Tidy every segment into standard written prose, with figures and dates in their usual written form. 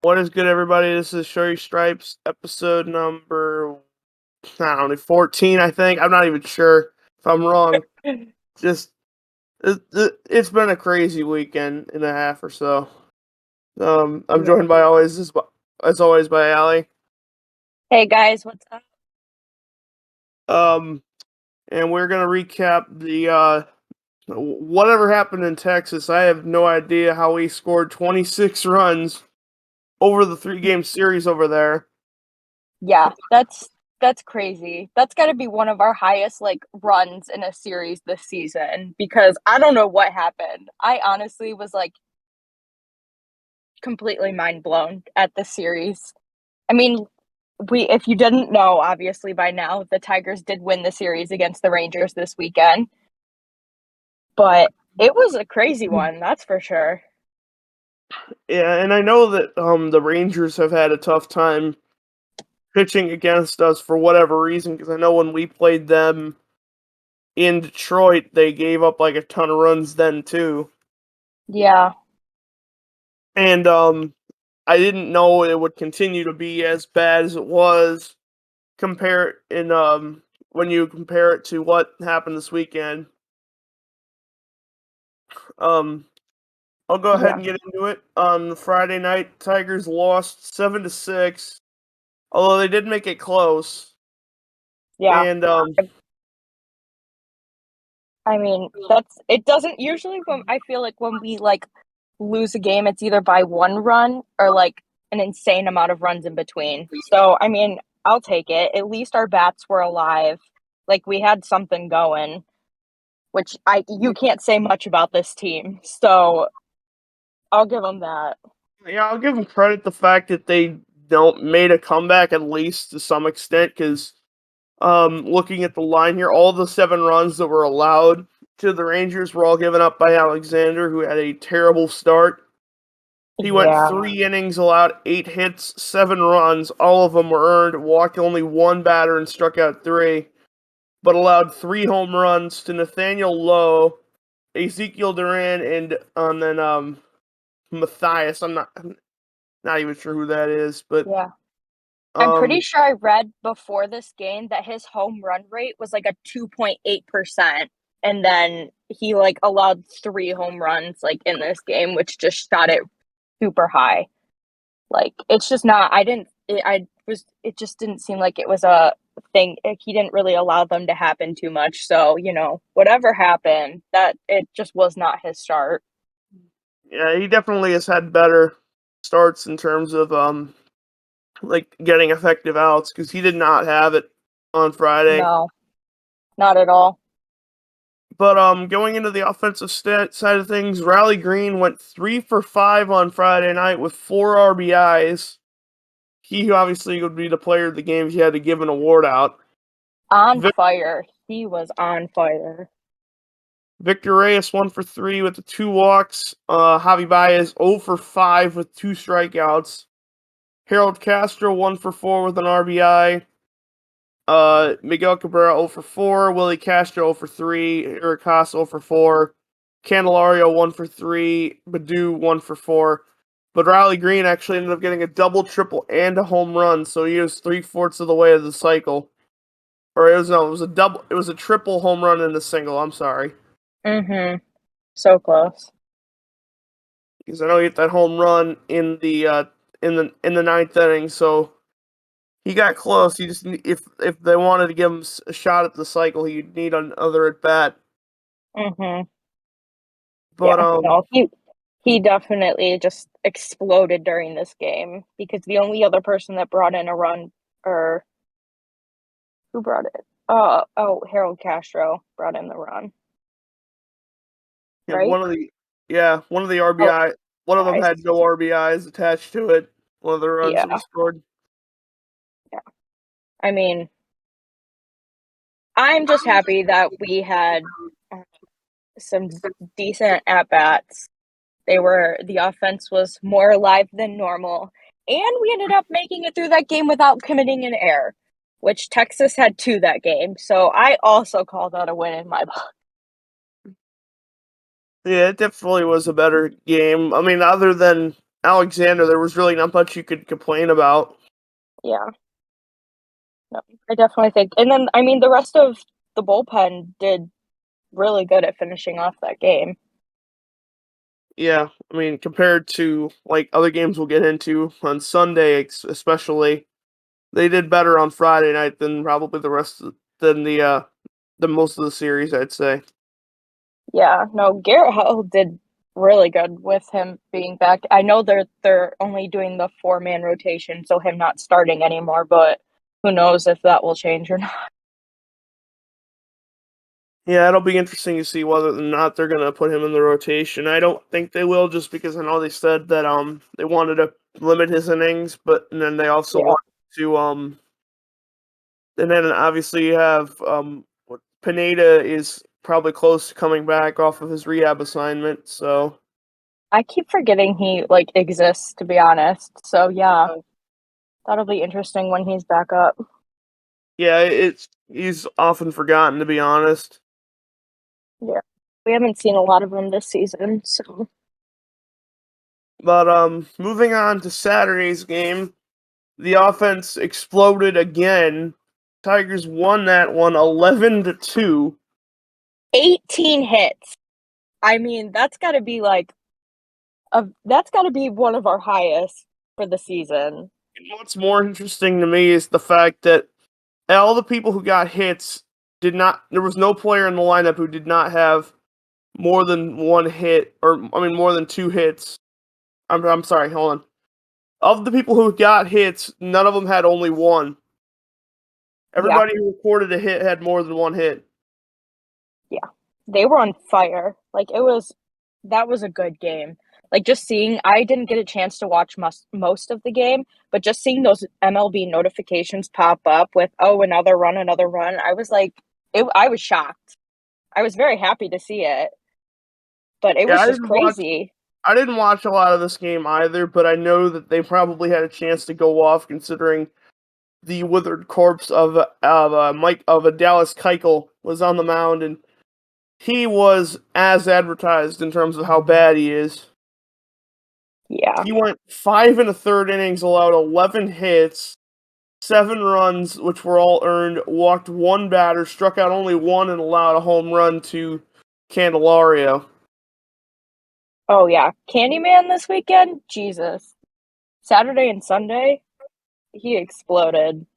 What is good, everybody? This is Show Your Stripes, episode number, I don't know, 14, I think. I'm not even sure if I'm wrong. Just, it's been a crazy weekend and a half or so. I'm Yeah. joined by as always by Allie. Hey guys, what's up? Um, and we're gonna recap whatever happened in Texas. I have no idea how we scored 26 runs over the 3-game series over there. Yeah, that's crazy. That's got to be one of our highest runs in a series this season because I don't know what happened. I honestly was completely mind blown at the series. I mean, we if you didn't know, obviously by now, the Tigers did win the series against the Rangers this weekend, but it was a crazy one, that's for sure. Yeah, and I know that the Rangers have had a tough time pitching against us for whatever reason, because I know when we played them in Detroit, they gave up like a ton of runs then too. Yeah. And I didn't know it would continue to be as bad as it was when you compare it to what happened this weekend. Um I'll go ahead Yeah. and get into it. On Friday night, Tigers lost 7-6, although they did make it close. Yeah. And I mean, that's it doesn't usually when I feel like when we lose a game, it's either by one run or an insane amount of runs in between. So, I mean, I'll take it. At least our bats were alive. Like we had something going, which I you can't say much about this team. So, I'll give them that. Yeah, I'll give them credit the fact that they don't made a comeback at least to some extent, because looking at the line here, all the 7 runs that were allowed to the Rangers were all given up by Alexander, who had a terrible start. He went Yeah. 3 innings, allowed 8 hits, 7 runs. All of them were earned, walked only one batter and struck out 3, but allowed 3 home runs to Nathaniel Lowe, Ezekiel Duran, and then Matthias. I'm not even sure who that is, but Yeah. I'm pretty um sure I read before this game that his home run rate was like a 2.8%. And then he allowed 3 home runs in this game, which just shot it super high. It's just not, it just didn't seem like it was a thing. He didn't really allow them to happen too much. So, whatever happened, that it just was not his start. yeah, he definitely has had better starts in terms of like getting effective outs, because he did not have it on Friday. No, not at all. But going into the offensive side of things, Riley Green went 3 for 5 on Friday night with 4 RBIs. He obviously would be the player of the game if you had to give an award out. On Vic- fire. He was on fire. Victor Reyes 1 for 3 with the 2 walks. Javi Baez 0 for 5 with 2 strikeouts. Harold Castro 1 for 4 with an RBI. Miguel Cabrera 0 for 4, Willie Castro 0 for 3, Eric Haas 0 for 4, Candelario 1 for 3, Badu 1 for 4. But Riley Green actually ended up getting a double, triple, and a home run, so he was 3/4 of the way of the cycle. Or it was a double, it was a triple home run and a single. I'm sorry, Mm-hmm. So close. because I know he hit that home run in the ninth inning, so he got close. He just if they wanted to give him a shot at the cycle, he'd need another at bat. Mm-hmm. But Yeah, no, he definitely just exploded during this game because the only other person that brought in a run, or who brought it? Harold Castro brought in the run, yeah, right? one of the Oh, RBI, one of them guys. had no RBIs attached to it. One of the runs that we Yeah, scored. yeah. I mean, I'm just happy that we had uh, some decent at bats. The offense was more alive than normal. And we ended up making it through that game without committing an error, which Texas had two that game. So I also call that a win in my book. Yeah, it definitely was a better game. I mean, other than Alexander, there was really not much you could complain about. Yeah. No, I definitely think. And then, I mean, the rest of the bullpen did really good at finishing off that game. Yeah, I mean, compared to like other games we'll get into on Sunday, especially, they did better on Friday night than probably than the most of the series, I'd say. Yeah, no, Garrett Hill did really good with him being back. I know they're only doing the 4-man rotation, so him not starting anymore, but who knows if that will change or not. Yeah, it'll be interesting to see whether or not they're gonna put him in the rotation. I don't think they will, just because I know they said that they wanted to limit his innings, but and then they also Yeah. want to and then obviously you have Pineda is probably close to coming back off of his rehab assignment, so I keep forgetting he like exists, to be honest. So yeah, that'll be interesting when he's back up. yeah, he's often forgotten, to be honest. Yeah. We haven't seen a lot of him this season, so But moving on to Saturday's game, the offense exploded again. Tigers won that one 11-2. 18 hits. I mean, that's got to be one of our highest for the season. And what's more interesting to me is the fact that all the people who got hits did not. There was no player in the lineup who did not have more than one hit, or I mean, more than two hits. I'm sorry. Hold on. Of the people who got hits, none of them had only one. Yeah. Everybody who recorded a hit had more than one hit. Yeah. They were on fire. That was a good game. Like just seeing, I didn't get a chance to watch most of the game, but just seeing those MLB notifications pop up with, oh, another run, I was like, I was shocked. I was very happy to see it, but it Yeah, was just crazy. I didn't watch a lot of this game either, but I know that they probably had a chance to go off considering the withered corpse of a Dallas Keuchel was on the mound, and he was as advertised in terms of how bad he is. Yeah. He went 5 and a third innings, allowed 11 hits, 7 runs, which were all earned, walked one batter, struck out only one, and allowed a home run to Candelario. Oh yeah. Candyman this weekend? Jesus. Saturday and Sunday, he exploded.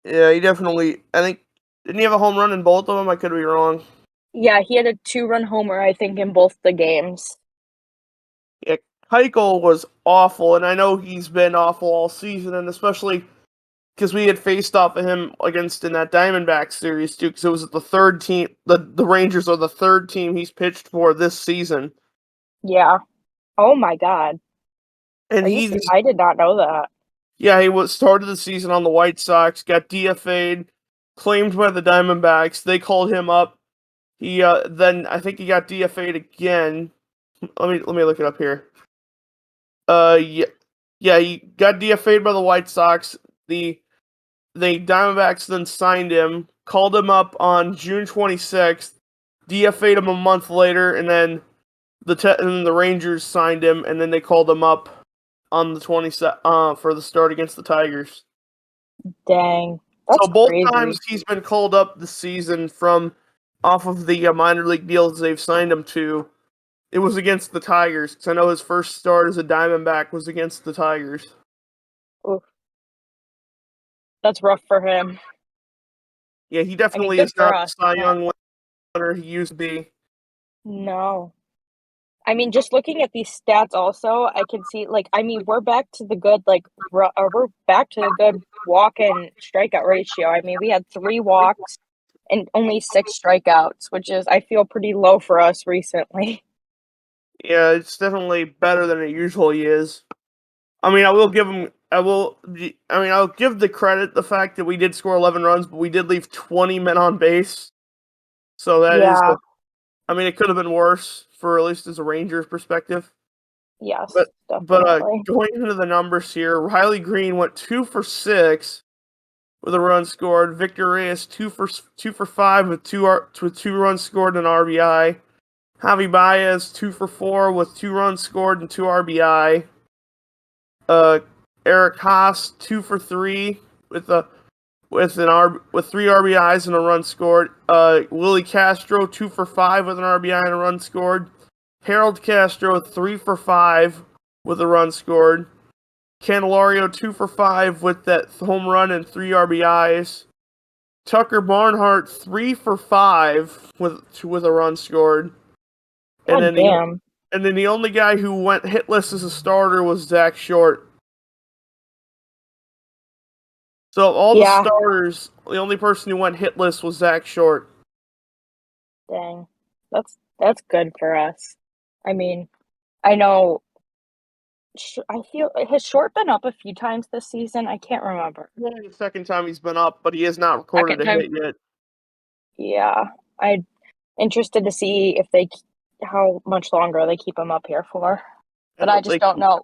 Yeah, he definitely. I think didn't he have a home run in both of them? I could be wrong. Yeah, he had a 2-run homer, I think, in both the games. Yeah, Keuchel was awful, and I know he's been awful all season, and especially because we had faced off of him against in that Diamondbacks series too. Because it was the third team. The Rangers are the third team he's pitched for this season, Yeah. Oh my God. and Are you he's I did not know that. yeah, he was started the season on the White Sox, got DFA'd, claimed by the Diamondbacks. They called him up. He then I think he got DFA'd again. Let me look it up here. Yeah, yeah, he got DFA'd by the White Sox. The Diamondbacks then signed him, called him up on June 26th, DFA'd him a month later, and then and then the Rangers signed him, and then they called him up on the 27th for the start against the Tigers. Dang. So That's both crazy. times he's been called up this season from off of the minor league deals they've signed him to. It was against the Tigers, because I know his first start as a Diamondback was against the Tigers. Oof. That's rough for him. Yeah, he I mean, definitely good is for not the us. Cy But Young winner he used to be. no. I mean, just looking at these stats also, I can see we're back to the good we're back to the good walk and strikeout ratio. I mean, we had 3 walks and only 6 strikeouts, which is I feel pretty low for us recently. Yeah, it's definitely better than it usually is. I mean, I will give him. I'll give the credit the fact that we did score 11 runs, but we did leave 20 men on base. So that is. Yeah. I mean, it could have been worse for at least as a Rangers perspective. Yes, But definitely. going into the numbers here, Riley Green went 2 for 6 with a run scored. Victor Reyes 2 for 5 with 2 runs scored and an RBI. Javi Baez 2 for 4 with 2 runs scored and 2 RBI. Eric Haas 2 for 3 with a with 3 RBIs and a run scored. Willie Castro 2 for 5 with an RBI and a run scored. Harold Castro 3 for 5 with a run scored. Candelario 2 for 5 with that home run and 3 RBIs. Tucker Barnhart 3 for 5 with a run scored. And God damn. then the only guy who went hitless as a starter was Zach Short. So all the starters, the only person who went hitless was Zach Short. Dang. That's good for us. I mean, I know I feel has Short been up a few times this season? I can't remember. Only the second time he's been up, but he has not recorded a hit yet. Yeah, I'm interested to see if how much longer they keep him up here for. But I just don't know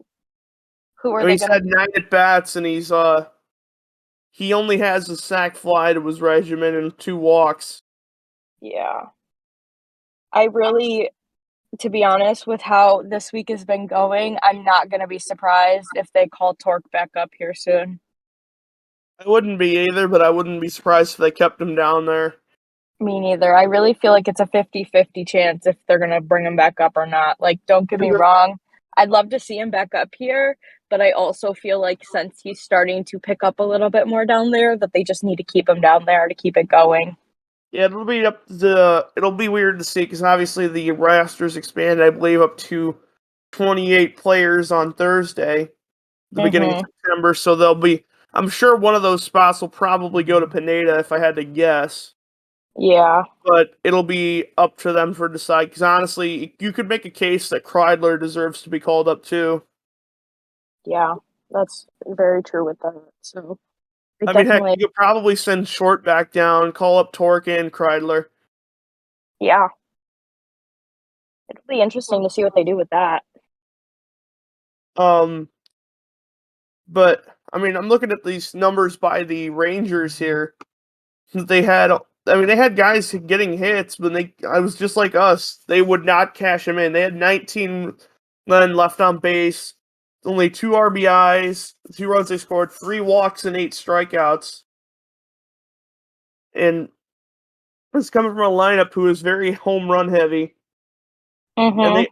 who are they he's had 9 at bats, and he only has a sac fly to his regimen and 2 walks. Yeah, I really, to be honest, with how this week has been going, I'm not going to be surprised if they call Torque back up here soon. I wouldn't be either, but I wouldn't be surprised if they kept him down there. Me neither. I really feel like it's a 50-50 chance if they're going to bring him back up or not. Like, don't get me wrong. I'd love to see him back up here, but I also feel like since he's starting to pick up a little bit more down there, that they just need to keep him down there to keep it going. Yeah, it'll be weird to see because obviously the roster's expanded, I believe, up to 28 players on Thursday, the beginning of September. So I'm sure one of those spots will probably go to Pineda if I had to guess. Yeah. But it'll be up to them for decide. Because honestly, you could make a case that Kreidler deserves to be called up too. Yeah, that's very true with that. So, I mean, heck, you could probably send Short back down, call up Torque and Kreidler. Yeah. It'll be interesting to see what they do with that. But I mean, I'm looking at these numbers by the Rangers here. They had guys getting hits, but I was just like us. They would not cash them in. They had 19 men left on base, only 2 RBIs, 2 runs they scored, 3 walks and 8 strikeouts. And it's coming from a lineup who is very home run heavy. And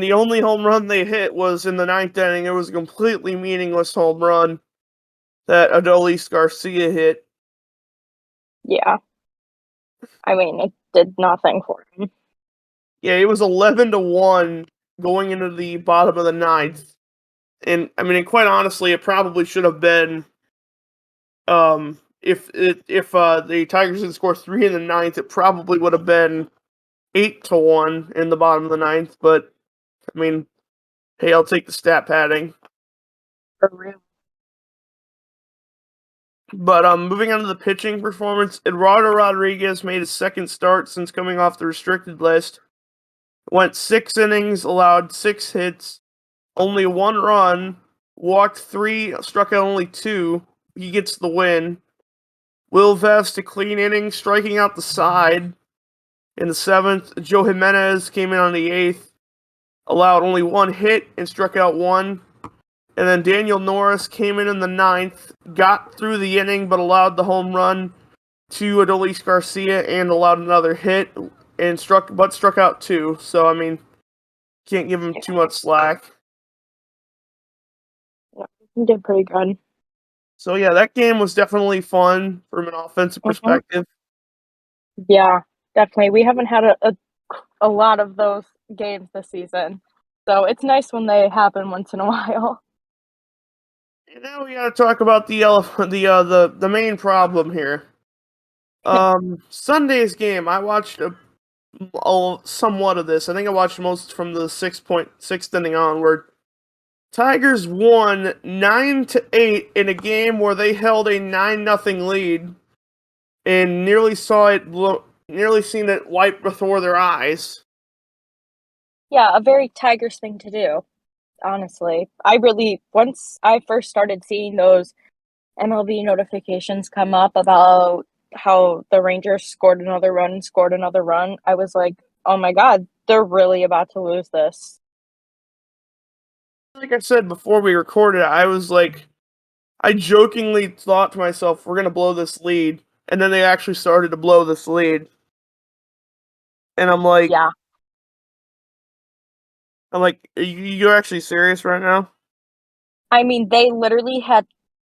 the only home run they hit was in the 9th inning. It was a completely meaningless home run that Adolis Garcia hit. Yeah. I mean, it did nothing for him. Yeah, it was 11-1 going into the bottom of the 9th. And I mean, quite honestly, it probably should have been if the Tigers had scored 3 in the 9th, it probably would have been 8-1 in the bottom of the 9th, but I mean, hey, I'll take the stat padding. For real. But moving on to the pitching performance, Eduardo Rodriguez made his second start since coming off the restricted list. Went 6 innings, allowed 6 hits, only 1 run, walked 3, struck out only 2. He gets the win. Will Vest a clean inning, striking out the side. In the 7th, Joe Jimenez came in on the 8th, allowed only 1 hit and struck out 1. And then Daniel Norris came in the 9th, got through the inning but allowed the home run to Adolis Garcia and allowed another hit and struck out 2. So I mean, can't give him too much slack. Yeah, he did pretty good. So yeah, that game was definitely fun from an offensive perspective. Yeah, definitely. We haven't had a lot of those games this season, so it's nice when they happen once in a while. And now we got to talk about the main problem here. Sunday's game, I watched somewhat of this. I think I watched most from the 6th inning onward. Tigers won 9-8 in a game where they held a 9-0 lead and nearly seen it wipe before their eyes. Yeah, a very Tigers thing to do, honestly. Once I first started seeing those MLB notifications come up about how the Rangers scored another run, I was like, oh my God, they're really about to lose this. Like I said before we recorded, I jokingly thought to myself, we're gonna blow this lead, and then they actually started to blow this lead, and Yeah. you're actually serious right now? I mean, they literally had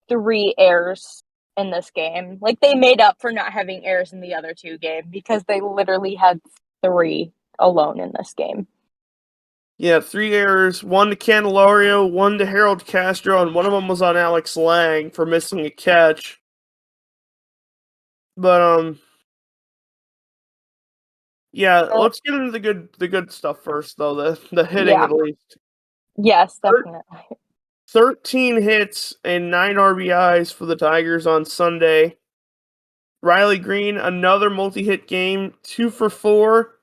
3 errors in this game. Like, they made up for not having errors in the other 2 games because they literally had 3 alone in this game. Yeah, 3 errors, one to Candelario, one to Harold Castro, and one of them was on Alex Lang for missing a catch. But yeah, Oh, let's get into the good stuff first though, the hitting yeah. at least. Yes, definitely. 13 hits and 9 RBIs for the Tigers on Sunday. Riley Green, another multi-hit game, 2 for 4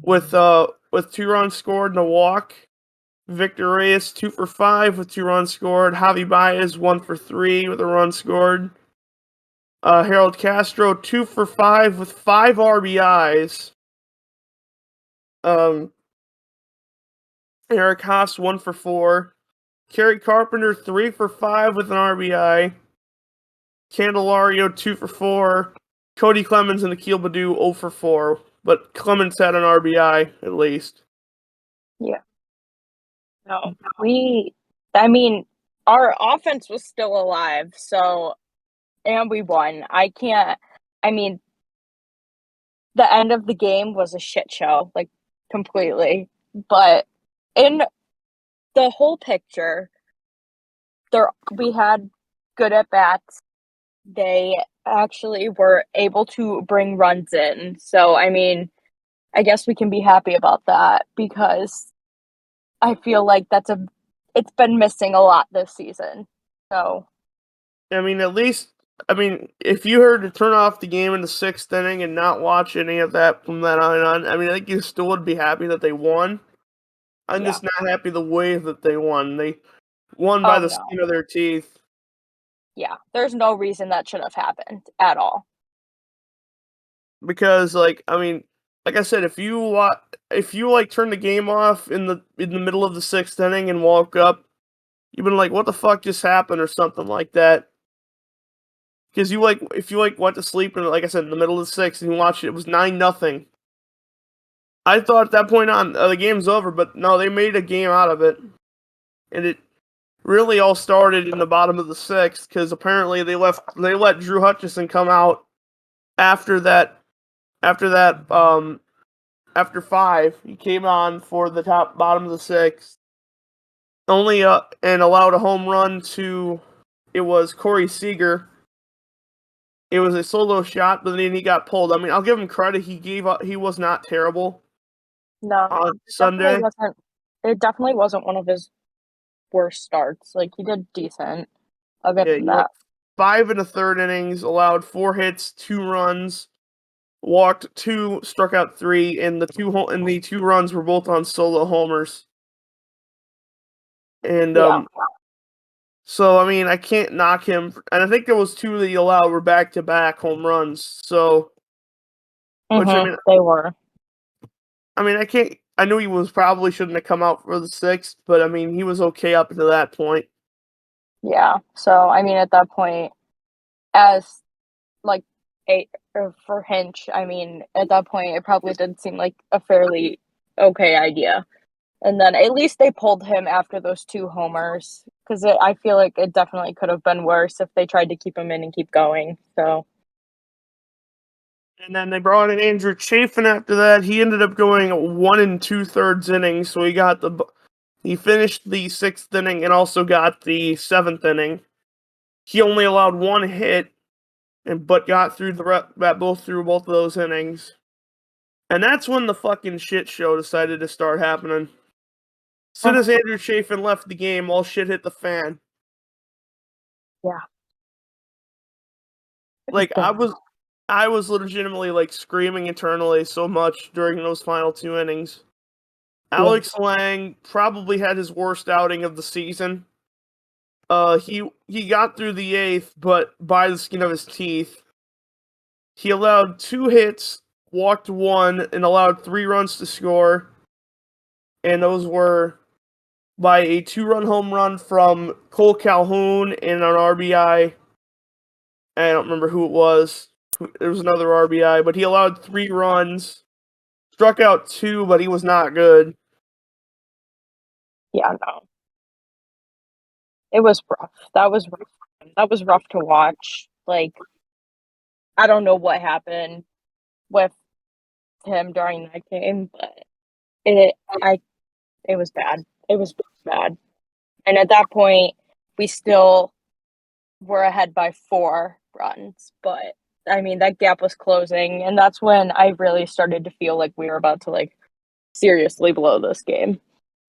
with 2 runs scored and a walk. Victor Reyes, 2 for 5 with 2 runs scored. Javi Baez, 1 for 3 with a run scored. Harold Castro, 2 for 5 with 5 RBIs. Eric Haas, 1 for 4. Kerry Carpenter, 3 for 5 with an RBI. Candelario, 2 for 4. Cody Clemens and Akil Baddoo, 0 for 4. But Clemens had an RBI, at least. Yeah. No, I mean, our offense was still alive, so and we won. I mean, the end of the game was a shit show, like, completely. But in the whole picture, we had good at bats. They actually were able to bring runs in. So, I mean, I guess we can be happy about that because I feel like it's been missing a lot this season. So, I mean, if you heard to turn off the game in the 6th inning and not watch any of that from that on, I mean, I think you still would be happy that they won. I'm yeah. just not happy the way that they won. They won by Oh, the no. skin of their teeth. Yeah. There's no reason that should have happened at all. Because, I mean, like I said, if you turn the game off in the middle of the 6th inning and walk up, you've been like, what the fuck just happened or something like that. Because if you went to sleep and like I said in the middle of the 6th and you watched it, it was 9-0. I thought at that point on the game's over, but no, they made a game out of it, and it really all started in the bottom of the 6th because apparently they let Drew Hutchison come out after that after 5. He came on for the bottom of the 6th, only and allowed a home run to it was Corey Seager. It was a solo shot, but then he got pulled. I mean, I'll give him credit. He was not terrible No, on it definitely Sunday. wasn't. It definitely wasn't one of his worst starts. Like, he did decent. I'll give Yeah, him he went that. 5 in the 3rd innings, allowed 4 hits, 2 runs, walked 2, struck out 3, and the 2 runs were both on solo homers. And Yeah. so I mean, I can't knock him. And I think there was 2 that he allowed were back-to-back home runs. So, which They were. I can't. I knew he was probably shouldn't have come out for the 6th, but I mean, he was okay up to that point. Yeah. So, I mean, at that point, as like or for Hinch, I mean, at that point, it probably did seem like a fairly okay idea. And then at least they pulled him after those 2 homers because I feel like it definitely could have been worse if they tried to keep him in and keep going. So, And then they brought in Andrew Chafin after that. He ended up going 1 2/3 innings, so he finished the 6th inning and also got the 7th inning. He only allowed 1 hit, but got through both of those innings. And that's when the fucking shit show decided to start happening. As soon as Andrew Chafin left the game, all shit hit the fan. yeah. Like I was legitimately like screaming internally so much during those final 2 innings. Yeah. Alex Lang probably had his worst outing of the season. He got through the 8th, but by the skin of his teeth. He allowed 2 hits, walked one, and allowed 3 runs to score. And those were by a 2-run home run from Cole Calhoun and an RBI. I don't remember who it was. There was another RBI, but he allowed 3 runs, struck out 2, but he was not good. Yeah, no. It was rough. That was rough. That was rough to watch. Like, I don't know what happened with him during that game, but it was bad. It was bad. And at that point, we still were ahead by 4 runs, but I mean, that gap was closing, and that's when I really started to feel like we were about to like seriously blow this game.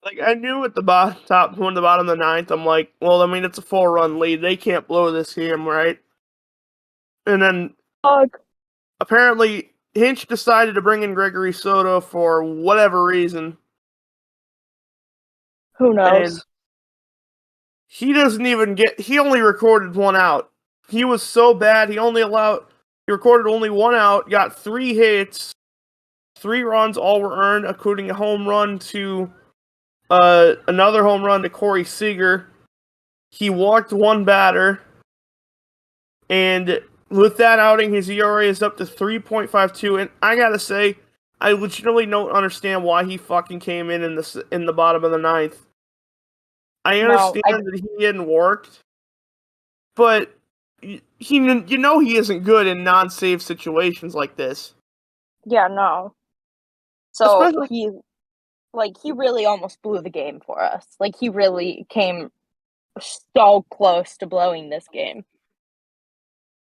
Like, I knew at the bottom of the ninth, I'm like, well, I mean, it's a 4-run lead. They can't blow this game, right? And then apparently Hinch decided to bring in Gregory Soto for whatever reason. Who knows? And he doesn't even he only recorded 1 out. He was so bad, he recorded only 1 out, got 3 hits, 3 runs, all were earned, including a home run to another home run to Corey Seager. He walked 1 batter, and with that outing, his ERA is up to 3.52. And I gotta say, I legitimately don't understand why he fucking came in the bottom of the ninth. I understand that he hadn't worked, but he isn't good in non-save situations like this. Yeah, no. So he really almost blew the game for us. Like, he really came so close to blowing this game.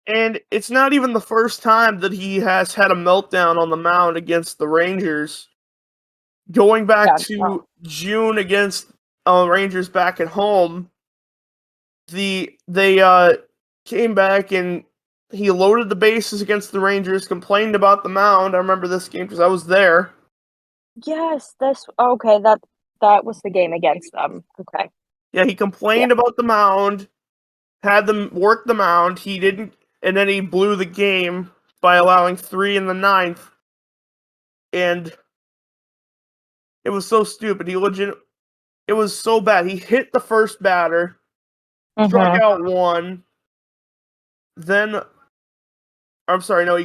And it's not even the first time that he has had a meltdown on the mound against the Rangers. Going back to June against Rangers back at home, they came back and he loaded the bases against the Rangers, complained about the mound. I remember this game because I was there. Yes, that was the game against them. Okay. Yeah, he complained about the mound, had them work the mound. He didn't, and then he blew the game by allowing 3 in the ninth. And it was so stupid. It was so bad. He hit the first batter, struck out 1. Then, I'm sorry, no,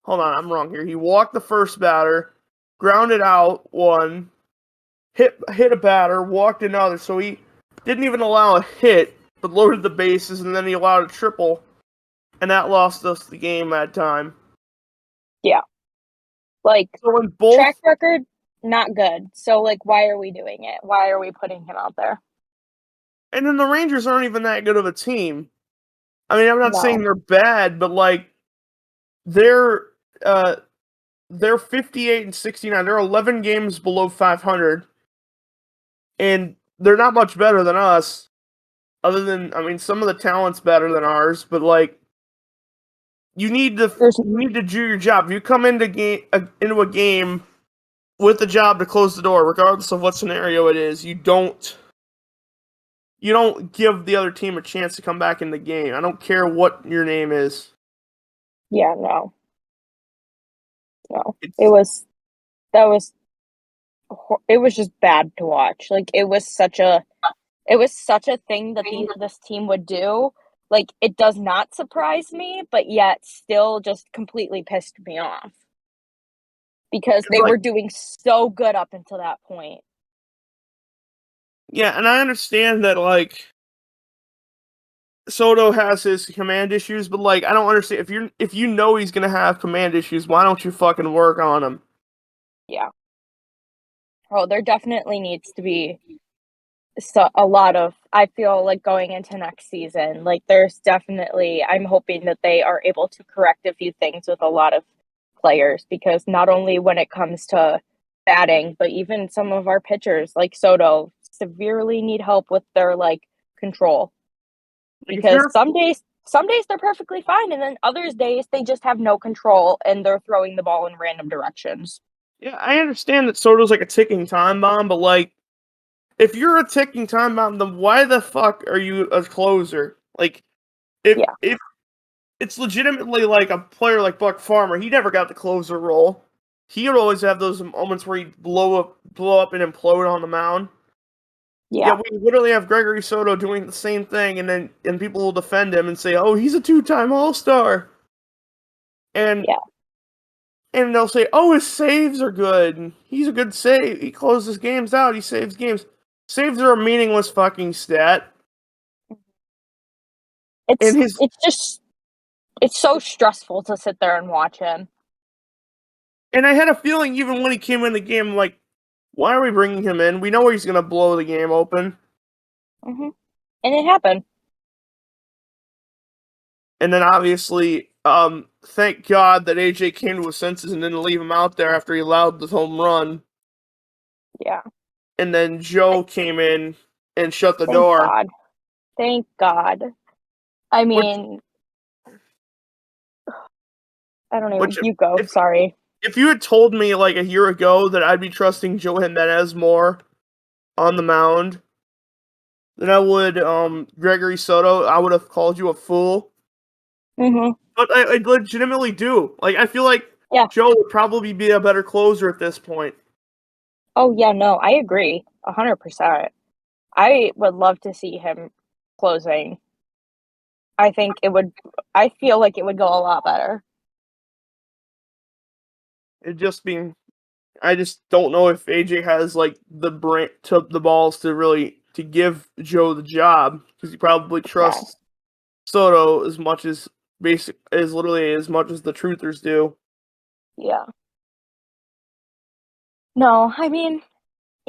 hold on, I'm wrong here. He walked the first batter, grounded out 1, hit a batter, walked another. So he didn't even allow a hit, but loaded the bases, and then he allowed a triple, and that lost us the game that time. Yeah. Like, so in both, track record, not good. So, like, why are we doing it? Why are we putting him out there? And then the Rangers aren't even that good of a team. I mean, I'm not saying they're bad, but like they're 58 and 69. They're 11 games below 500, and they're not much better than us. Other than, I mean, some of the talent's better than ours, but like you need to do your job. If you come into a game with the job to close the door, regardless of what scenario it is, you don't give the other team a chance to come back in the game. I don't care what your name is. Yeah, no. It was just bad to watch. Like, it was such a thing that this team would do. Like, it does not surprise me, but yet still just completely pissed me off. Because they were doing so good up until that point. Yeah, and I understand that, like, Soto has his command issues, but like, I don't understand if you know he's gonna have command issues, why don't you fucking work on him? Yeah. Oh, there definitely needs to be a lot of, I feel like, going into next season, like, there's definitely, I'm hoping that they are able to correct a few things with a lot of players, because not only when it comes to batting, but even some of our pitchers like Soto severely need help with their like control. Because some days they're perfectly fine, and then other days they just have no control and they're throwing the ball in random directions. Yeah, I understand that Soto's like a ticking time bomb, but like, if you're a ticking time bomb, then why the fuck are you a closer? Like, if it's legitimately like a player like Buck Farmer. He never got the closer role. He would always have those moments where he'd blow up, and implode on the mound. Yeah, Yeah. we literally have Gregory Soto doing the same thing, and people will defend him and say, "Oh, he's a two-time All-Star," and Yeah. and they'll say, "Oh, his saves are good. And he's a good save. He closes games out. He saves games." Saves are a meaningless fucking stat. And It's his it's just it's so stressful to sit there and watch him. and I had a feeling even when he came in the game, I'm like, why are we bringing him in? We know he's gonna blow the game open. Hmm. And it happened. And then obviously, thank God that AJ came to his senses and didn't leave him out there after he allowed the home run. Yeah. And then Joe came in and shut the Thank door. God. Thank God. I Which, mean, I don't even. which You go. if Sorry. if you had told me like a year ago that I'd be trusting Joe Jimenez more on the mound than I would Gregory Soto, I would have called you a fool. Hmm. But I legitimately do. Like I feel like Yeah. Joe would probably be a better closer at this point. Oh yeah. No, I agree. 100%. I would love to see him closing. I think it would. I feel like it would go a lot better. It just being I just don't know if AJ has like the brain to the balls to really to give Joe the job because he probably Yeah. trusts Soto as much as basic as literally as much as the truthers do. Yeah. No, I mean,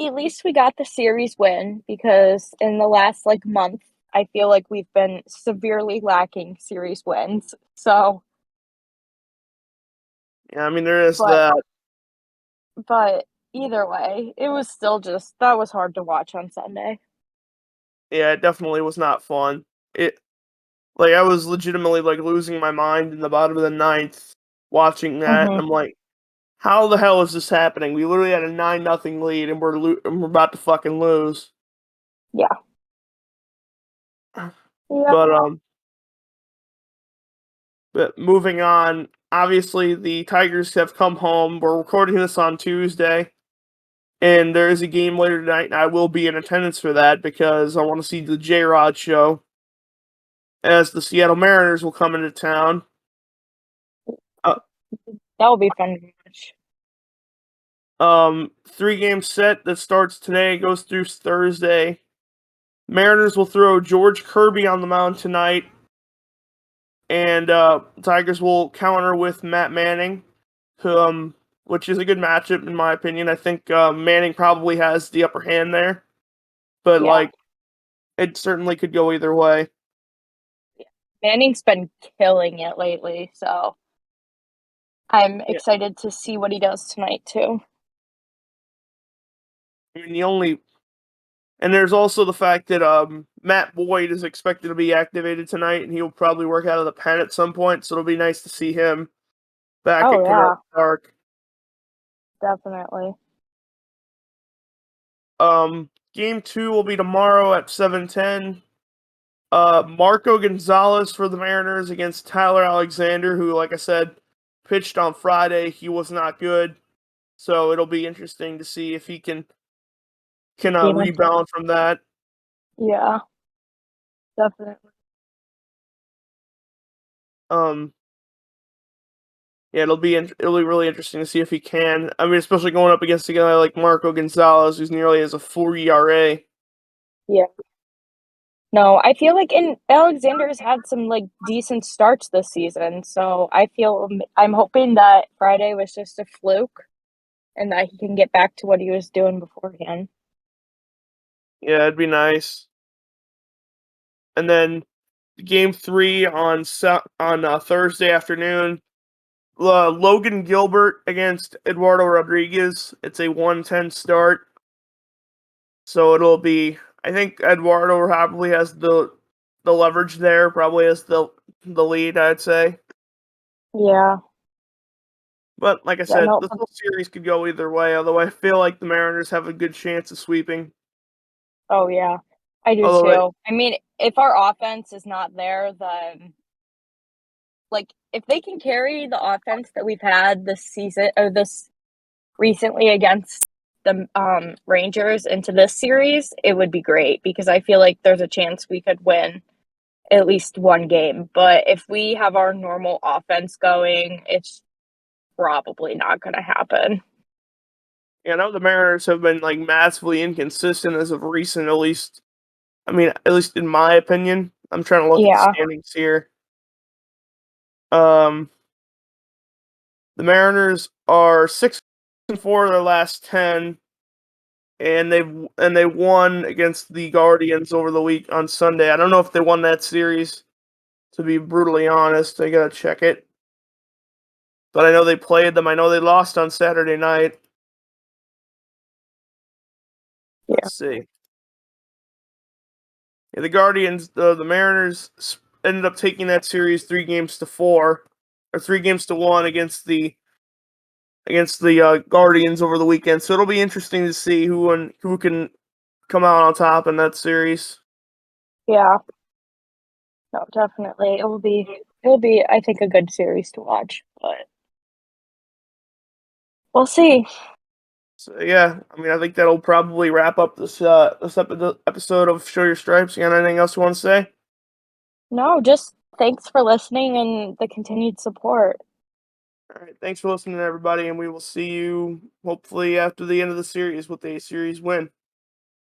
at least we got the series win because in the last like month, I feel like we've been severely lacking series wins. So, Yeah, I mean there is but that. but either way, it was still just that was hard to watch on Sunday. Yeah, it definitely was not fun. It like I was legitimately like losing my mind in the bottom of the ninth watching that, and Mhm. I'm like, how the hell is this happening? We literally had a 9-0 lead, and we're about to fucking lose. Yeah. Yeah. But But moving on, obviously the Tigers have come home. We're recording this on Tuesday, and there is a game later tonight, and I will be in attendance for that because I want to see the J Rod show as the Seattle Mariners will come into town. Uh, That will be fun to watch. 3 game set that starts today, goes through Thursday. Mariners will throw George Kirby on the mound tonight, and Tigers will counter with Matt Manning, who, which is a good matchup in my opinion. I think Manning probably has the upper hand there, but Yeah. like it certainly could go either way. Manning's been killing it lately, so I'm Yeah, excited to see what he does tonight too. I mean the only and there's also the fact that Matt Boyd is expected to be activated tonight, and he'll probably work out of the pen at some point. So it'll be nice to see him back Oh at Canard yeah, Park. definitely. Game 2 will be tomorrow at 7:10. Marco Gonzalez for the Mariners against Tyler Alexander, who, like I said, pitched on Friday. He was not good, so it'll be interesting to see if he can Game of rebound from that. Yeah, definitely. Um, yeah, it'll be really interesting to see if he can. I mean, especially going up against a guy like Marco Gonzalez, who's nearly has a 4 ERA. Yeah. No, I feel like in Alexander's had some like decent starts this season, so I'm hoping that Friday was just a fluke and that he can get back to what he was doing beforehand. Yeah, it'd be nice. And then Game 3 on Thursday afternoon. Logan Gilbert against Eduardo Rodriguez. It's a 110 start, so it'll be. I think Eduardo probably has the leverage there. Probably has the lead. I'd say, Yeah. but like I Yeah, said, no. this whole series could go either way. Although I feel like the Mariners have a good chance of sweeping. Oh yeah. I do Although, too. I mean, if our offense is not there, then like if they can carry the offense that we've had this season or this recently against the Rangers into this series, it would be great because I feel like there's a chance we could win at least one game. But if we have our normal offense going, it's probably not going to happen. Yeah, I know the Mariners have been like massively inconsistent as of recent, at least. I mean, at least in my opinion. I'm trying to look at the Yeah. standings here. Um, the Mariners are 6-4 of their last 10, and they won against the Guardians over the week on Sunday. I don't know if they won that series. To be brutally honest, I gotta check it. But I know they played them. I know they lost on Saturday night. Yeah. Let's see. Yeah, the Guardians, the Mariners ended up taking that series 3-4, or 3-1 against the Guardians over the weekend. So it'll be interesting to see who can come out on top in that series. Yeah. No, definitely. It'll be I think a good series to watch, but we'll see. So yeah, I mean, I think that'll probably wrap up this episode of Show Your Stripes. You got anything else you want to say? No, just thanks for listening and the continued support. All right, thanks for listening, everybody, and we will see you hopefully after the end of the series with a series win.